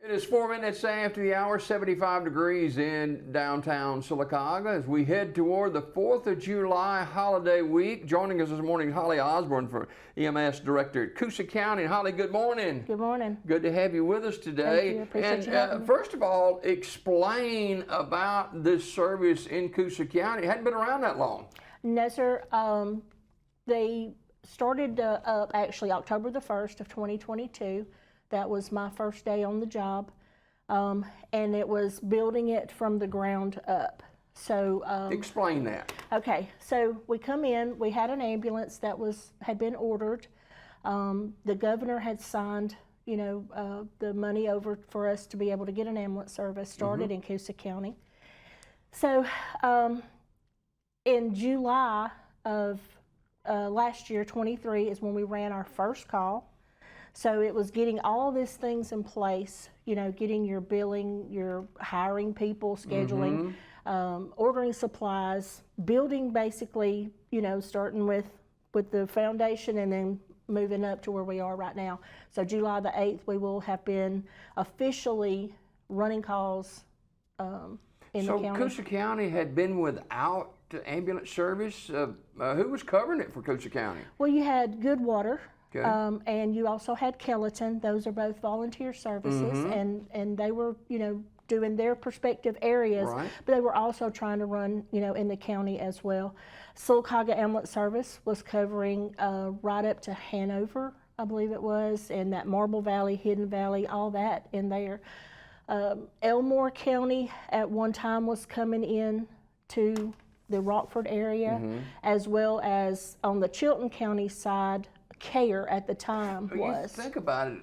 It is 4 minutes after the hour, 75 degrees in downtown Sylacauga as we head toward the 4th of July holiday week. Joining us this morning is Hollie Osbourn, for EMS Director at Coosa County. And Hollie, good morning. Good morning. Good to have you with us today. Thank you. Appreciate you having me. First of all, explain about this service in Coosa County. It hadn't been around that long. No, sir. They started up actually October the 1st of 2022. That was my first day on the job, and it was building it from the ground up. So explain that. Okay, so we come in. We had an ambulance that had been ordered. The governor had signed, the money over for us to be able to get an ambulance service started in Coosa County. So in July of last year, 23, is when we ran our first call. So it was getting all these things in place, getting your billing, your hiring people, scheduling, ordering supplies, building basically, starting with the foundation and then moving up to where we are right now. So July the 8th, we will have been officially running calls in the county. So Coosa County had been without ambulance service. Who was covering it for Coosa County? Well, you had Good Water. Okay. And you also had Kellyton. Those are both volunteer services, and they were, doing their prospective areas, right. But they were also trying to run, in the county as well. Sylacauga Ambulance Service was covering right up to Hanover, I believe it was, and that Marble Valley, Hidden Valley, all that in there. Elmore County at one time was coming in to the Rockford area, as well as on the Chilton County side. Care at the time was. You think about it,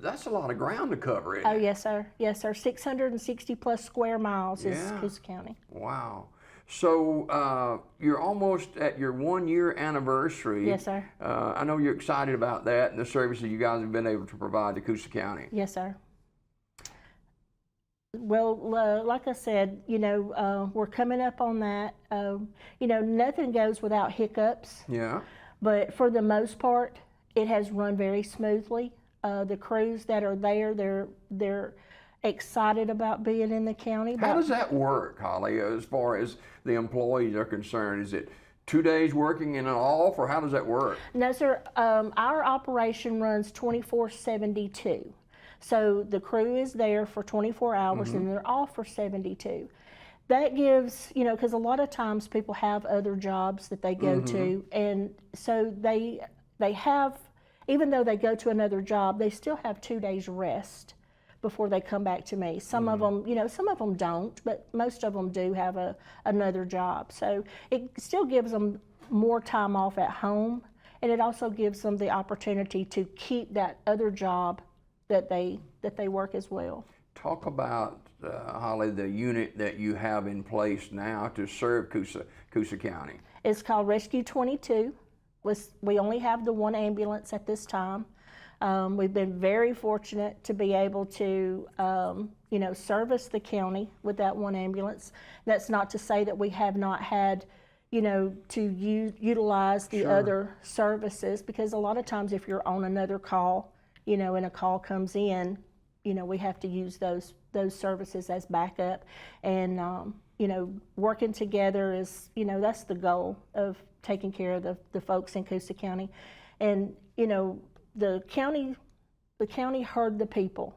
that's a lot of ground to cover, isn't it? Oh, yes, sir. Yes, sir. 660 plus square miles is Coosa County. Wow. So you're almost at your 1 year anniversary. Yes, sir. I know you're excited about that and the services you guys have been able to provide to Coosa County. Yes, sir. Well, like I said, we're coming up on that. Nothing goes without hiccups. Yeah. But for the most part, it has run very smoothly. The crews that are there, they're excited about being in the county. How does that work, Hollie, as far as the employees are concerned? Is it 2 days working in an off, or how does that work? No, sir. Our operation runs 24/72. So the crew is there for 24 hours and they're off for 72. That gives, because a lot of times people have other jobs that they go to, and so they have, even though they go to another job, they still have 2 days rest before they come back to me. Some of them, some of them don't, but most of them do have another job. So it still gives them more time off at home, and it also gives them the opportunity to keep that other job that they work as well. Talk about, Hollie, the unit that you have in place now to serve Coosa County. It's called Rescue 22. We only have the one ambulance at this time. We've been very fortunate to be able to, service the county with that one ambulance. That's not to say that we have not had, to utilize the other services, because a lot of times if you're on another call, and a call comes in, we have to use those services as backup, and working together is, that's the goal of taking care of the folks in Coosa County, and the county heard the people.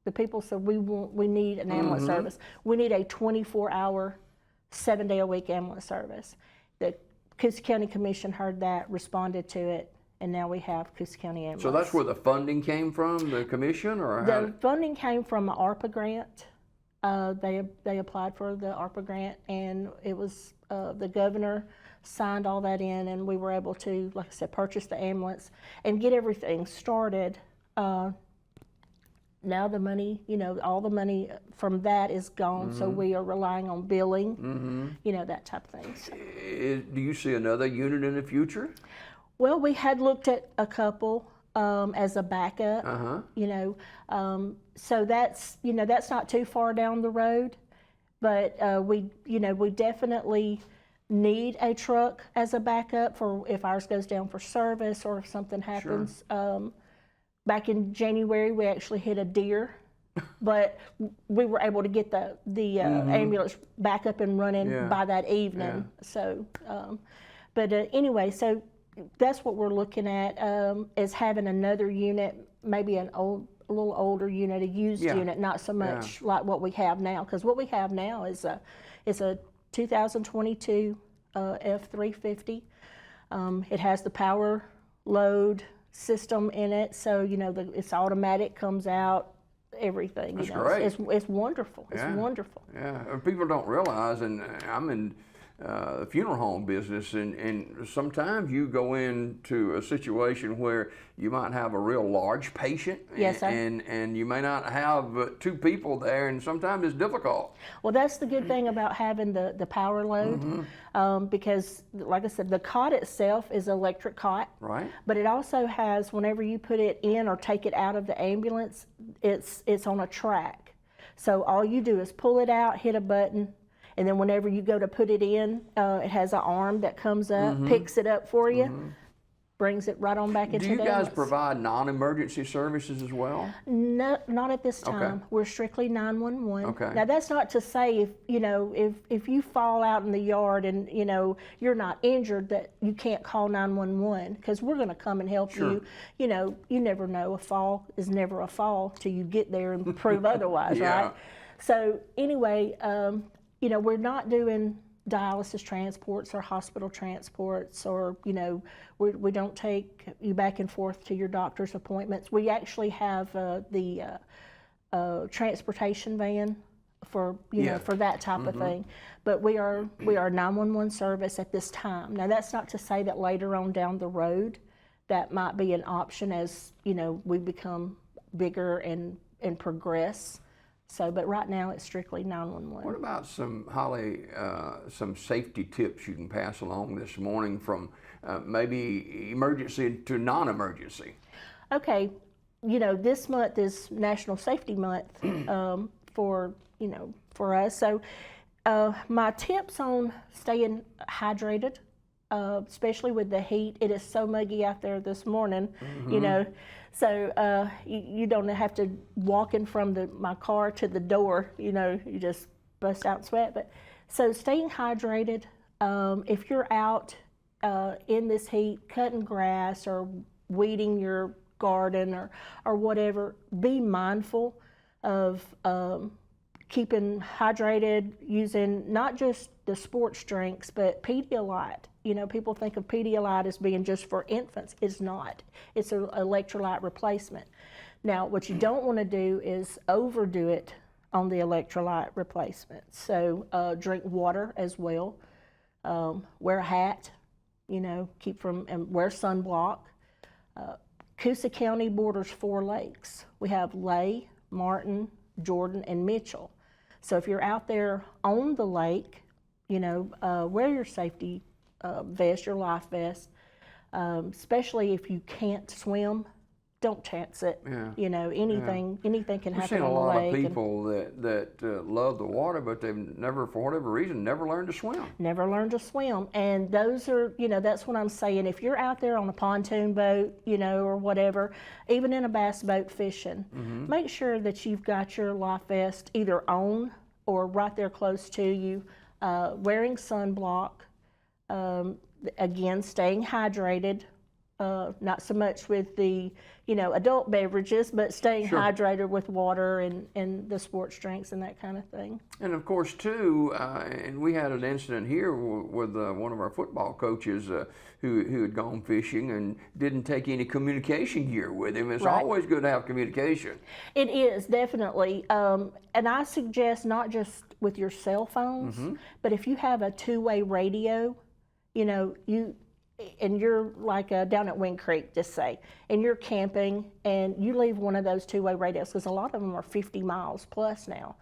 The people said we need an ambulance service. We need a 24-hour, 7-day-a-week ambulance service. The Coosa County Commission heard that, responded to it. And now we have Coosa County Ambulance. So that's where the funding came from, the commission, or the funding came from an ARPA grant. They applied for the ARPA grant, and it was the governor signed all that in, and we were able to, like I said, purchase the ambulance and get everything started. Now the money, all the money from that is gone, so we are relying on billing, that type of things. So. Do you see another unit in the future? Well, we had looked at a couple as a backup, so that's not too far down the road, but we definitely need a truck as a backup for if ours goes down for service or if something happens. Back in January, we actually hit a deer but we were able to get the ambulance back up and running by that evening. So, anyway, so that's what we're looking at, is having another unit, maybe a little older unit, a used unit, not so much like what we have now, because what we have now is a 2022 F350. It has the power load system in it, so it's automatic, comes out, everything. That's great. It's wonderful. It's wonderful. Yeah, people don't realize, and I'm in the funeral home business, and sometimes you go into a situation where you might have a real large patient, yes, sir. and you may not have two people there, and sometimes it's difficult. Well, that's the good thing about having the power load, because, like I said, the cot itself is an electric cot, right? But it also has, whenever you put it in or take it out of the ambulance, it's on a track. So all you do is pull it out, hit a button, and then whenever you go to put it in, it has an arm that comes up, picks it up for you, brings it right on back into the ambulance. Do you guys provide non-emergency services as well? No, not at this time. Okay. We're strictly 911. Okay. Now that's not to say if you fall out in the yard and you're not injured that you can't call 911, because we're going to come and help you. You never know. A fall is never a fall till you get there and prove otherwise, right? So anyway, we're not doing dialysis transports or hospital transports, or we don't take you back and forth to your doctor's appointments. We actually have the transportation van for for that type of thing, but we are 911 service at this time. Now that's not to say that later on down the road that might be an option as we become bigger and progress. So, but right now it's strictly 911. What about Hollie, some safety tips you can pass along this morning from maybe emergency to non-emergency? Okay, this month is National Safety Month for us. So, my tips on staying hydrated, especially with the heat. It is so muggy out there this morning, So you don't have to walk in from my car to the door, you just bust out and sweat. But so staying hydrated, if you're out in this heat, cutting grass or weeding your garden or whatever, be mindful of keeping hydrated, using not just the sports drinks, but Pedialyte. People think of Pedialyte as being just for infants. It's not. It's an electrolyte replacement. Now, what you don't want to do is overdo it on the electrolyte replacement. So drink water as well. Wear a hat, keep from, and wear sunblock. Coosa County borders 4 lakes. We have Lay, Martin, Jordan, and Mitchell. So if you're out there on the lake, wear your safety vest, your life vest, especially if you can't swim. Don't chance it. Anything can happen on the lake. We've seen a lot of people that love the water, but they've never, for whatever reason, never learned to swim. Never learned to swim, and those are, that's what I'm saying. If you're out there on a pontoon boat, or whatever, even in a bass boat fishing, make sure that you've got your life vest either on or right there close to you. Wearing sunblock. Again, staying hydrated. Not so much with the, adult beverages, but staying hydrated with water and the sports drinks and that kind of thing. And of course, too, and we had an incident here with one of our football coaches who had gone fishing and didn't take any communication gear with him. It's always good to have communication. It is, definitely. And I suggest not just with your cell phones, but if you have a two-way radio, and you're like down at Wind Creek, just say, and you're camping, and you leave one of those two-way radios, because a lot of them are 50 miles plus now,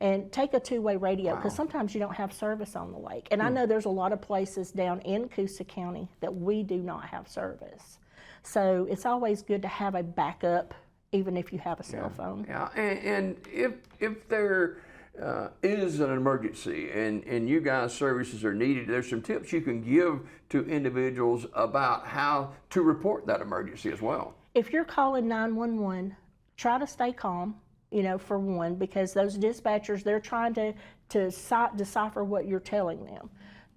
and take a two-way radio, because sometimes you don't have service on the lake. And I know there's a lot of places down in Coosa County that we do not have service. So it's always good to have a backup, even if you have a cell phone. Yeah, and if there is an emergency and you guys' services are needed, there's some tips you can give to individuals about how to report that emergency as well. If you're calling 911, try to stay calm. for one, because those dispatchers, they're trying to decipher what you're telling them.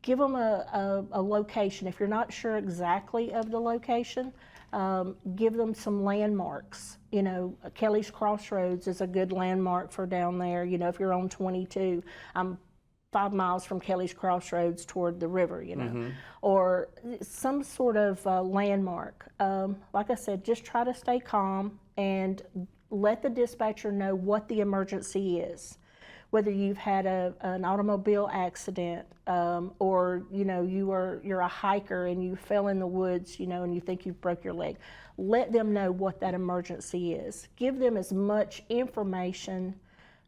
Give them a location. If you're not sure exactly of the location, give them some landmarks. Kelly's Crossroads is a good landmark for down there. If you're on 22, I'm 5 miles from Kelly's Crossroads toward the river, or some sort of landmark. Like I said, just try to stay calm and let the dispatcher know what the emergency is. Whether you've had an automobile accident, or you're a hiker and you fell in the woods, and you think you broke your leg. Let them know what that emergency is. Give them as much information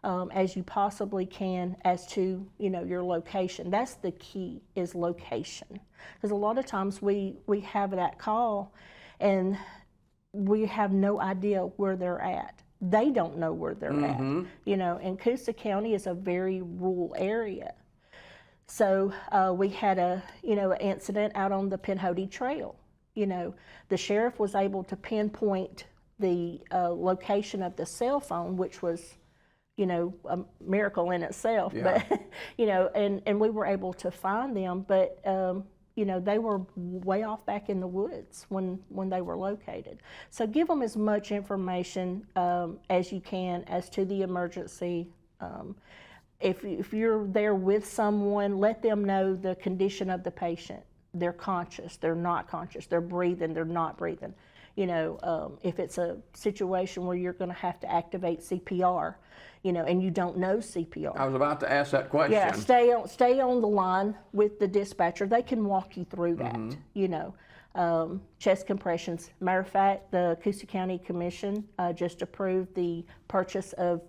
as you possibly can as to your location. That's the key, is location, because a lot of times we have that call and we have no idea where they're at. They don't know where they're at. And Coosa County is a very rural area. So we had an incident out on the Pinhoti Trail. The sheriff was able to pinpoint the location of the cell phone, which was a miracle in itself. Yeah. But and we were able to find them, but they were way off back in the woods when they were located. So give them as much information as you can as to the emergency. If you're there with someone, let them know the condition of the patient. They're conscious, they're not conscious, they're breathing, they're not breathing. If it's a situation where you're going to have to activate CPR, and you don't know CPR. I was about to ask that question. Yeah, stay on the line with the dispatcher. They can walk you through that. Chest compressions. Matter of fact, the Coosa County Commission just approved the purchase of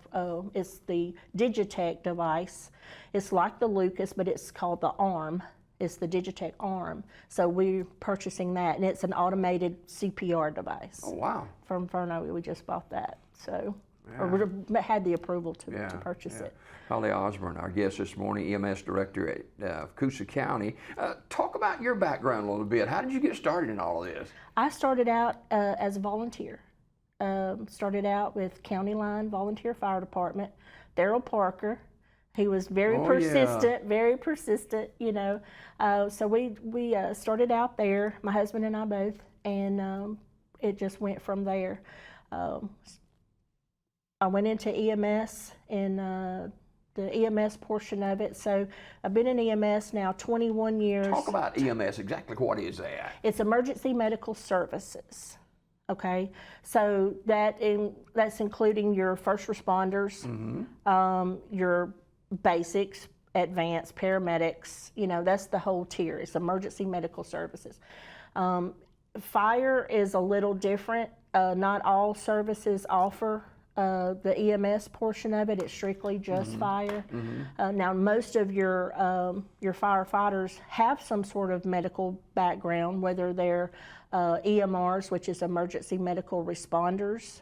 it's the Digitech device. It's like the Lucas, but it's called the ARM. It's the Digitech ARM. So we're purchasing that, and it's an automated CPR device. Oh, wow. From Furno, we just bought that. So. Yeah. Or we had the approval to purchase it. Hollie Osbourn, our guest this morning, EMS Director at Coosa County. Talk about your background a little bit. How did you get started in all of this? I started out as a volunteer. Started out with County Line Volunteer Fire Department. Daryl Parker, he was very persistent, very persistent, So we started out there, my husband and I both, and it just went from there. I went into EMS and the EMS portion of it. So I've been in EMS now 21 years. Talk about EMS, exactly what is that? It's Emergency Medical Services, okay? So that's including your first responders, your basics, advanced, paramedics, that's the whole tier. It's Emergency Medical Services. Fire is a little different. Not all services offer the EMS portion of it. It's strictly just fire. Now, most of your firefighters have some sort of medical background, whether they're EMRs, which is Emergency Medical Responders,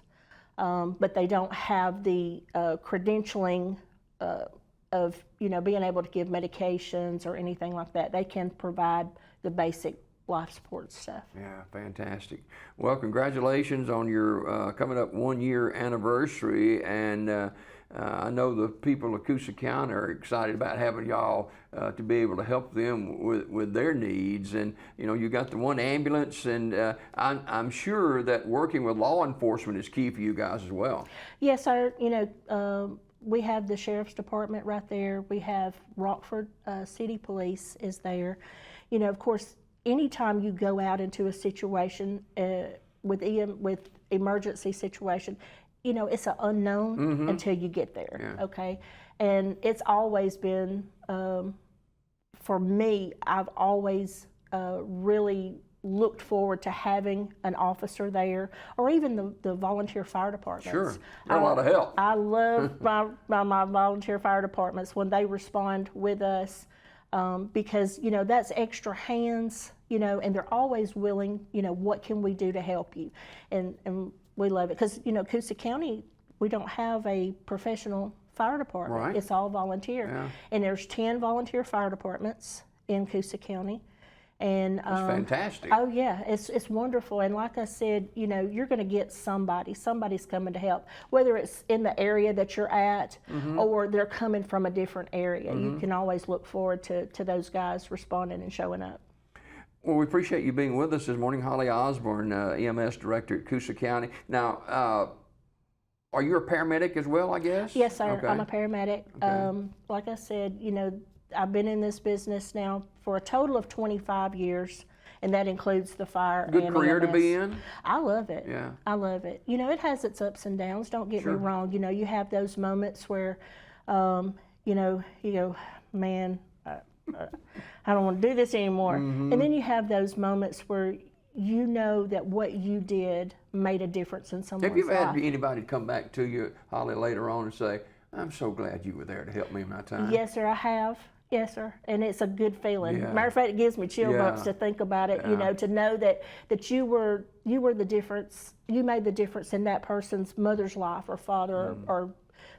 but they don't have the credentialing of being able to give medications or anything like that. They can provide the basic life support stuff. Yeah, fantastic. Well, congratulations on your coming up 1 year anniversary, and I know the people of Coosa County are excited about having y'all to be able to help them with their needs. And you got the one ambulance, and I'm sure that working with law enforcement is key for you guys as well. Yes, sir. We have the Sheriff's Department right there. We have Rockford City Police is there. Of course, anytime you go out into a situation with emergency situation, it's an unknown until you get there. Yeah. Okay, and it's always been for me. I've always really looked forward to having an officer there, or even the volunteer fire departments. Sure, they're a lot of help. I love my volunteer fire departments when they respond with us. Because that's extra hands, and they're always willing. What can we do to help you? And we love it because Coosa County, we don't have a professional fire department. Right. It's all volunteer, and there's 10 volunteer fire departments in Coosa County, And That's fantastic. oh yeah, it's wonderful. And like I said, you know, you're going to get somebody's coming to help, whether it's in the area that you're at or they're coming from a different area. You can always look forward to those guys responding and showing up. Well, we appreciate you being with us this morning, Hollie Osbourn, EMS Director at Coosa County. Now, are you a paramedic as well, I guess? Yes, sir. Okay. I'm a paramedic. Okay. Like I said, you know, I've been in this business now for a total of 25 years, and that includes the fire Good and career EMS. to be in? I love it. Yeah. I love it. You know, it has its ups and downs, don't get me wrong. You know, you have those moments where, you know, you go, man, I don't want to do this anymore. And then you have those moments where you know that what you did made a difference in someone's life. Have you ever had anybody come back to you, Hollie, later on and say, I'm so glad you were there to help me in my time? Yes, sir, I have. Yes, sir. And it's a good feeling. Yeah. Matter of fact, it gives me chill bumps Yeah. to think about it, Yeah. you know, to know that you were the difference. You made the difference in that person's mother's life or father or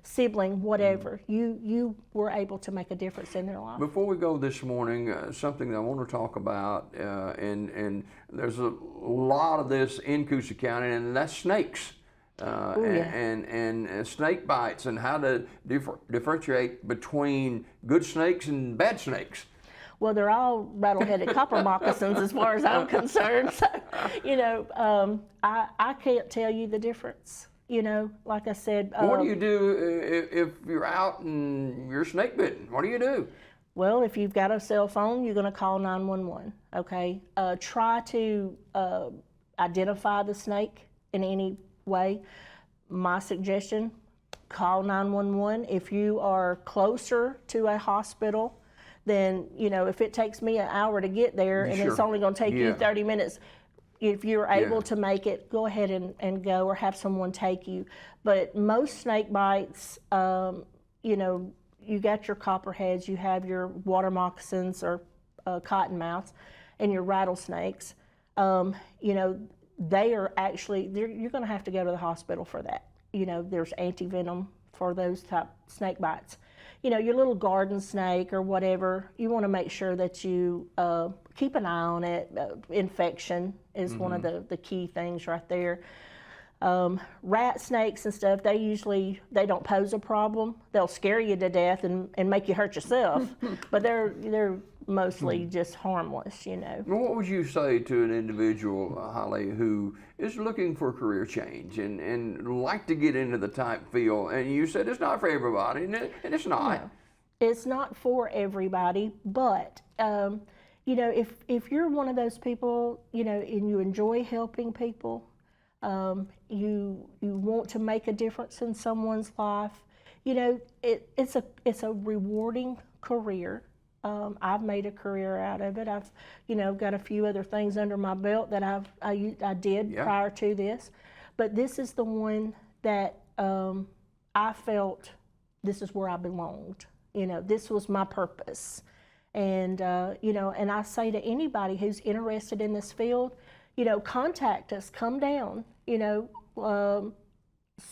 sibling, whatever. You were able to make a difference in their life. Before we go this morning, something that I want to talk about, and there's a lot of this in Coosa County, and that's snakes. And snake bites, and how to differentiate between good snakes and bad snakes. Well, they're all rattle-headed copper moccasins as far as I'm concerned. So, you know, I can't tell you the difference. You know, like I said. What do you do if you're out and you're snake bitten? What do you do? Well, if you've got a cell phone, you're going to call 911, okay? Try to identify the snake in any way. My suggestion, call 911. If you are closer to a hospital, then, you know, if it takes me an hour to get there and it's only going to take you 30 minutes, if you're able to make it, go ahead and go, or have someone take you. But most snake bites, you know, you got your copperheads, you have your water moccasins or cottonmouths, and your rattlesnakes. You know, they are actually, you're going to have to go to the hospital for that. You know, there's anti-venom for those type snake bites. You know, your little garden snake or whatever, you want to make sure that you keep an eye on it. Infection is one of the key things right there. Rat snakes and stuff, they don't pose a problem. They'll scare you to death and make you hurt yourself, but they're mostly just harmless, you know. Well, what would you say to an individual, Hollie, who is looking for a career change and like to get into the type field? And you said it's not for everybody, and it's not. No, it's not for everybody, but you know, if you're one of those people, you know, and you enjoy helping people, you want to make a difference in someone's life, you know, it's a rewarding career. I've made a career out of it. I've, you know, got a few other things under my belt that I did prior to this, but this is the one that I felt this is where I belonged. You know, this was my purpose, and you know, and I say to anybody who's interested in this field, you know, contact us, come down, you know.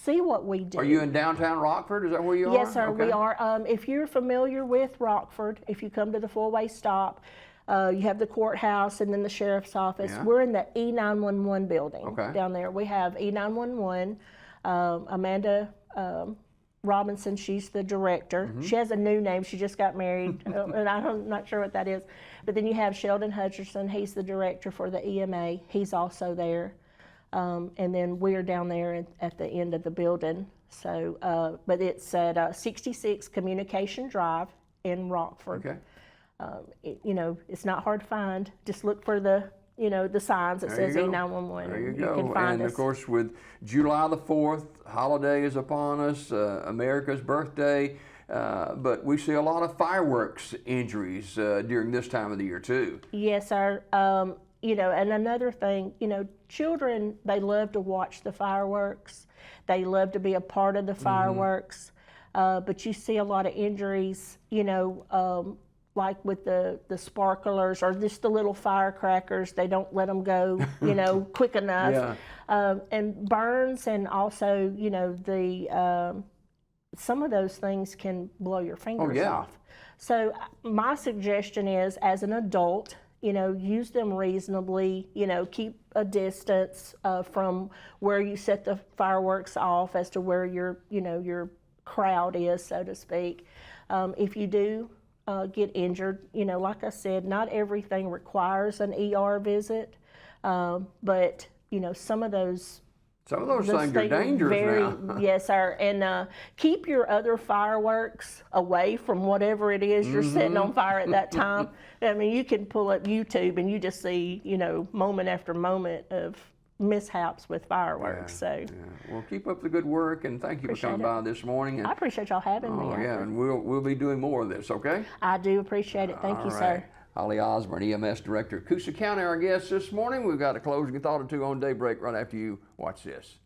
See what we do. Are you in downtown Rockford? Is that where you are? Yes, sir, Okay. we are. If you're familiar with Rockford, if you come to the four-way stop, you have the courthouse and then the sheriff's office. Yeah. We're in the E911 building Okay. down there. We have E911. Amanda Robinson, she's the director. She has a new name. She just got married, and I'm not sure what that is. But then you have Sheldon Hutcherson. He's the director for the EMA. He's also there. And then we're down there at the end of the building. So, but it's at 66 Communication Drive in Rockford. Okay. You know, it's not hard to find. Just look for the, you know, the signs that says E911. There you and go. You can find and us. Of course, with July the 4th, holiday is upon us, America's birthday. But we see a lot of fireworks injuries during this time of the year too. Yes, sir. You know, and another thing, you know, children, they love to watch the fireworks. They love to be a part of the fireworks. But you see a lot of injuries, you know, like with the sparklers or just the little firecrackers. They don't let them go, you know, quick enough. And burns, and also, you know, some of those things can blow your fingers off. So my suggestion is, as an adult, you know, use them reasonably, you know, keep a distance from where you set the fireworks off as to where your, you know, your crowd is, so to speak. If you do get injured, you know, like I said, not everything requires an ER visit, but, you know, some of those things are dangerous now. Yes, sir. And keep your other fireworks away from whatever it is you're setting on fire at that time. I mean, you can pull up YouTube and you just see, you know, moment after moment of mishaps with fireworks. Yeah, well, keep up the good work, and thank you for coming by this morning. And, I appreciate y'all having me. Yeah, and we'll be doing more of this, okay? I do appreciate it. Thank you, sir. Hollie Osbourn, EMS Director, Coosa County, our guest this morning. We've got a closing thought or two on Daybreak right after you watch this.